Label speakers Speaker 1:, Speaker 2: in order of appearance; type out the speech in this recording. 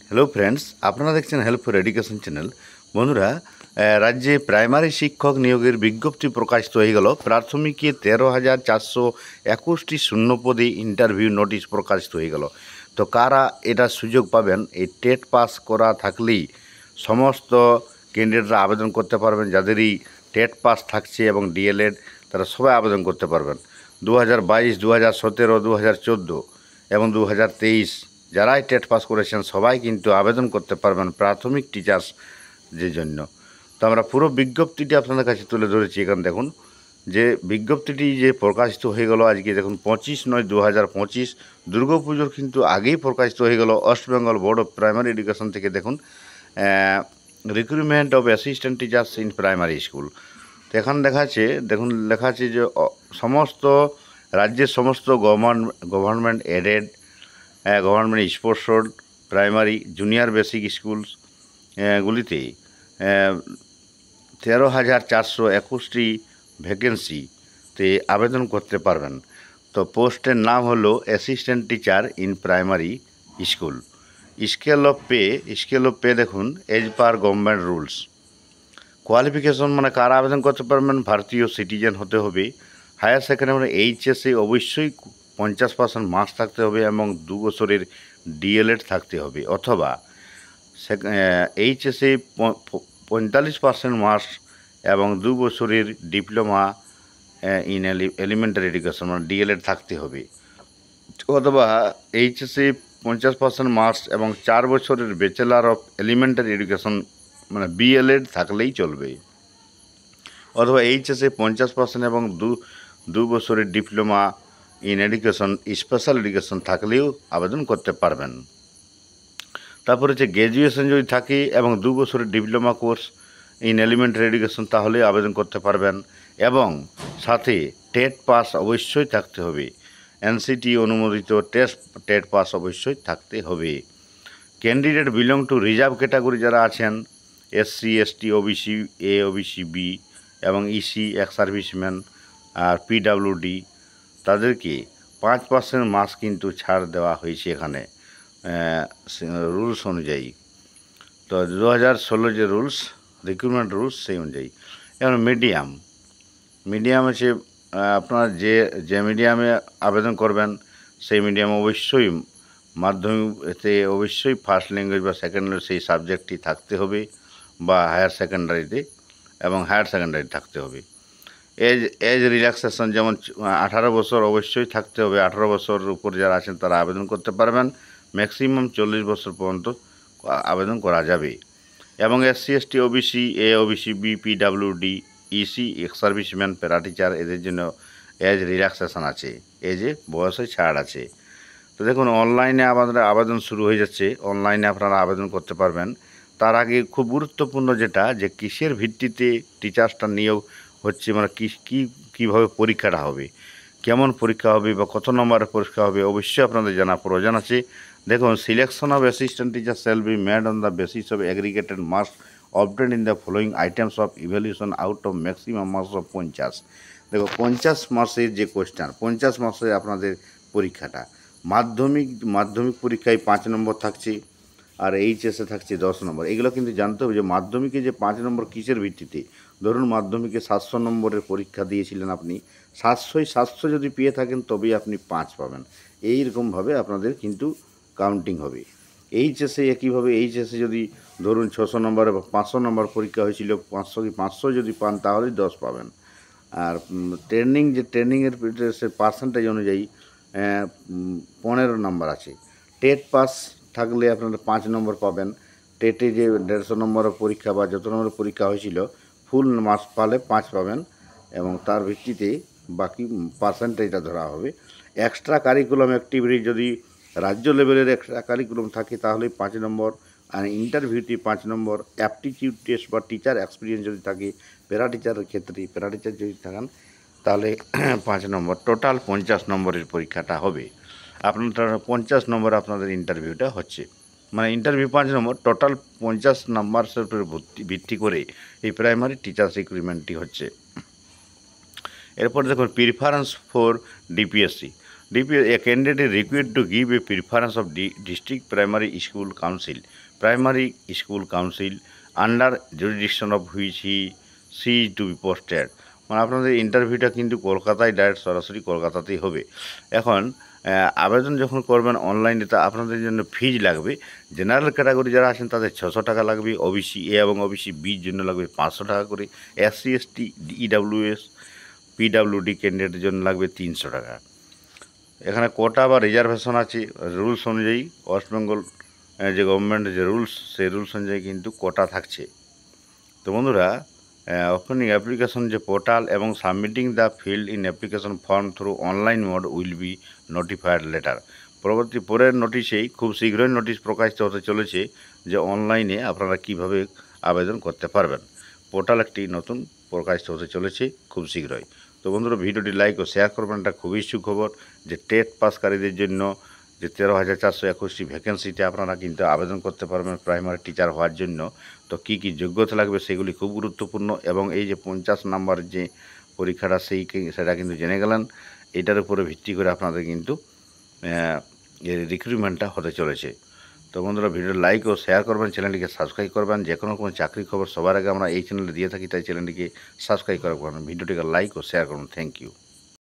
Speaker 1: Hello friends, আপনারা দেখছেন help for education channel. বন্ধুরা, রাজ্যে প্রাইমারি শিক্ষক নিয়োগের বিজ্ঞপ্তি প্রকাশিত হয়ে গেল। প্রাথমিকে 13,421টি শূন্যপদে ইন্টারভিউ নোটিশ প্রকাশিত হয়ে গেল। তো কারা এটা সুযোগ পাবেন? এই টেট পাস করা থাকলেই সমস্ত ক্যান্ডিডেটরা আবেদন করতে পারবেন। যাদেরই টেট পাস থাকছে এবং ডিএলএড, তারা সবাই আবেদন করতে পারবেন। 2022, 2017, 2014 এবং 2023 যারাই টেট পাস করেছেন সবাই কিন্তু আবেদন করতে পারবেন প্রাথমিক টিচার্স যে জন্য। তো আমরা পুরো বিজ্ঞপ্তিটি আপনাদের কাছে তুলে ধরেছি। এখানে দেখুন যে বিজ্ঞপ্তিটি যে প্রকাশিত হয়ে গেল আজকে, দেখুন 25/9/2025, দুর্গাপুজোর কিন্তু আগেই প্রকাশিত হয়ে গেল West Bengal board of primary education থেকে। দেখুন, recruitment of assistant teachers in primary school. তো এখানে দেখুন লেখা আছে যে সমস্ত রাজ্যের সমস্ত government aided, government sponsored primary junior basic school গুলিতে 13,421টি ভ্যাকেন্সিতে আবেদন করতে পারবেন। তো পোস্টের নাম হলো assistant teacher in primary school. Scale of pay দেখুন as per government rules. Qualification মানে কারা আবেদন করতে পারবেন? ভারতীয় সিটিজেন হতে হবে। হায়ার সেকেন্ডারি এইচএসে অবশ্যই 50% মার্কস থাকতে হবে এবং 2 বছরের ডিএলএড থাকতে হবে, অথবা এইচএসে 45% মার্কস এবং 2 বছরের ডিপ্লোমা ইন এলিমেন্টারি এডুকেশন মানে ডিএলএড থাকতে হবে, অথবা এইচএসে 50% মার্কস এবং 4 বছরের ব্যাচেলার অফ এলিমেন্টারি এডুকেশন মানে বিএলএড থাকলেই চলবে, অথবা এইচএসে 50% এবং 2 বছরের diploma in education special education থাকলেও আবেদন করতে পারবেন। তারপরে হচ্ছে গ্র্যাজুয়েশন যদি থাকে এবং 2 বছরের diploma course in elementary education তাহলে আবেদন করতে পারবেন, এবং সাথে টেট পাস অবশ্যই থাকতে হবে। এনসিটি অনুমোদিত টেট পাস অবশ্যই থাকতে হবে। Candidate belong to reserve category যারা আছেন, SC, ST, OBC A, OBC B এবং ইসি, এক্স সার্ভিসম্যান আর পিডাব্লিউডি, তাদেরকে 5% মার্কস কিন্তু ছাড় দেওয়া হয়েছে এখানে রুলস অনুযায়ী। তো 2016 যে রুলস, রিক্রুটমেন্ট রুলস, সেই অনুযায়ী। এখন মিডিয়াম হচ্ছে আপনার যে মিডিয়ামে আবেদন করবেন সেই মিডিয়াম অবশ্যই মাধ্যমিকতে অবশ্যই ফার্স্ট ল্যাঙ্গুয়েজ বা সেকেন্ড ল্যাঙ্গুয়েজ সেই সাবজেক্টটি থাকতে হবে, বা হায়ার সেকেন্ডারিতে থাকতে হবে। এজ রিল্যাক্সেশন যেমন 18 বছর অবশ্যই থাকতে হবে। 18 বছরের উপর যারা আছেন তারা আবেদন করতে পারবেন। ম্যাক্সিমাম 40 বছর পর্যন্ত আবেদন করা যাবে। এবং SC, ST, OBC A, OBC B, PWD, EC, ex serviceman, para teacher, এদের জন্য এজ রিল্যাক্সেশন আছে, এজে বয়সে ছাড় আছে। তো দেখুন অনলাইনে আমাদের আবেদন শুরু হয়ে যাচ্ছে। অনলাইনে আপনারা আবেদন করতে পারবেন। তার আগে খুব গুরুত্বপূর্ণ যেটা, যে কিসের ভিত্তিতে টিচার্সটা নিয়োগ হচ্ছে, মানে কীভাবে পরীক্ষাটা হবে, কেমন পরীক্ষা হবে বা কত নম্বরের পরীক্ষা হবে, অবশ্যই আপনাদের জানা প্রয়োজন আছে। দেখুন, selection of assistant teacher shall be made on the basis of aggregated marks obtained in the following items of evaluation out of maximum marks of 50। দেখো 50 মার্কসের যে কোয়েশ্চেন, 50 মার্কসের আপনাদের পরীক্ষাটা। মাধ্যমিক পরীক্ষায় 5 নম্বর থাকছে, আর এইচএসে থাকছে 10 নম্বর। এগুলো কিন্তু জানতে হবে যে মাধ্যমিকে যে 5 নম্বর কিসের ভিত্তিতে। ধরুন মাধ্যমিকে 700 নম্বরের পরীক্ষা দিয়েছিলেন আপনি, 700 যদি পেয়ে থাকেন তবেই আপনি 5 পাবেন। এইরকমভাবে আপনাদের কিন্তু কাউন্টিং হবে। এইচএসে একইভাবে, এইচএসে যদি ধরুন 600 নম্বর বা 500 নম্বর পরীক্ষা হয়েছিল, 500 যদি পান তাহলেই 10 পাবেন। আর ট্রেনিংয়ের পার্সেন্টেজ অনুযায়ী 15 নম্বর আছে। টেট পাস থাকলে আপনারা 5 নম্বর পাবেন। টেটে যে 150 নম্বরের পরীক্ষা বা যত নম্বরের পরীক্ষা হয়েছিল, ফুল মার্কস পালে 5 পাবেন, এবং তার ভিত্তিতে বাকি পার্সেন্টেজটা ধরা হবে। এক্সট্রা কারিকুলাম অ্যাক্টিভিটি যদি রাজ্য লেভেলের এক্সট্রা কারিকুলাম থাকে তাহলে 5 নম্বর, আর ইন্টারভিউতে 5 নম্বর। অ্যাপটিটিউড টেস্ট বা টিচার এক্সপিরিয়েন্স যদি থাকে, প্যারা টিচারের ক্ষেত্রে প্যারা টিচার যদি থাকেন তাহলে 5 নম্বর। টোটাল 50 নম্বরের পরীক্ষাটা হবে। আপনার 50 নম্বর আপনাদের ইন্টারভিউটা হচ্ছে, মানে ইন্টারভিউ 5 নম্বর, টোটাল 50 নম্বরের উপর ভিত্তি করে এই প্রাইমারি টিচার্স রিক্রুটমেন্টটি হচ্ছে। এরপর দেখুন preference for DPSC. A candidate is required to give a preference of district primary school council under jurisdiction of which she is to be posted। মানে আপনাদের ইন্টারভিউটা কিন্তু কলকাতায় ডাইরেক্ট সরাসরি কলকাতাতেই হবে। এখন আবেদন যখন করবেন অনলাইনে, তা আপনাদের জন্য ফিজ লাগবে। জেনারেল ক্যাটাগরি যারা আছেন তাদের 600 টাকা লাগবে, ওবিসি এ এবং ওবিসি বির জন্য লাগবে 500 টাকা করে, SC ST EWS PWD ক্যান্ডিডেটের জন্য লাগবে 300 টাকা। এখানে কোটা বা রিজার্ভেশন আছে রুলস অনুযায়ী। ওয়েস্ট বেঙ্গল যে গভর্নমেন্টের যে রুলস, সেই রুলস অনুযায়ী কিন্তু কোটা থাকছে। তো বন্ধুরা, ওপেনিং অ্যাপ্লিকেশন যে পোর্টাল এবং submitting the field in application form through online mode will be notified letter. পরের নোটিশেই খুব শীঘ্রই নোটিশ প্রকাশিত হতে চলেছে যে অনলাইনে আপনারা কিভাবে আবেদন করতে পারবেন। পোর্টাল একটি নতুন প্রকাশিত হতে চলেছে খুব শীঘ্রই। তো বন্ধুরা, ভিডিওটি লাইক ও শেয়ার করবেন। এটা খুবই সুখবর যে টেট পাসকারীদের জন্য যে 13,421টি ভ্যাকেন্সিতে আপনারা কিন্তু আবেদন করতে পারবেন প্রাইমারি টিচার হওয়ার জন্য। তো কী কী যোগ্যতা লাগবে সেগুলি খুব গুরুত্বপূর্ণ, এবং এই যে 50 নাম্বার যে পরীক্ষাটা সেটা কিন্তু জেনে গেলেন। এটার উপরে ভিত্তি করে আপনাদের কিন্তু এই রিক্রুটমেন্টটা হতে চলেছে। তো বন্ধুরা, ভিডিও লাইক ও শেয়ার করবেন, চ্যানেলটিকে সাবস্ক্রাইব করবেন। যে কোনো চাকরির খবর সবার আগে আমরা এই চ্যানেলে দিয়ে থাকি, তাই চ্যানেলটিকে সাবস্ক্রাইব করা করবেন, ভিডিওটিকে লাইক ও শেয়ার করুন। Thank you.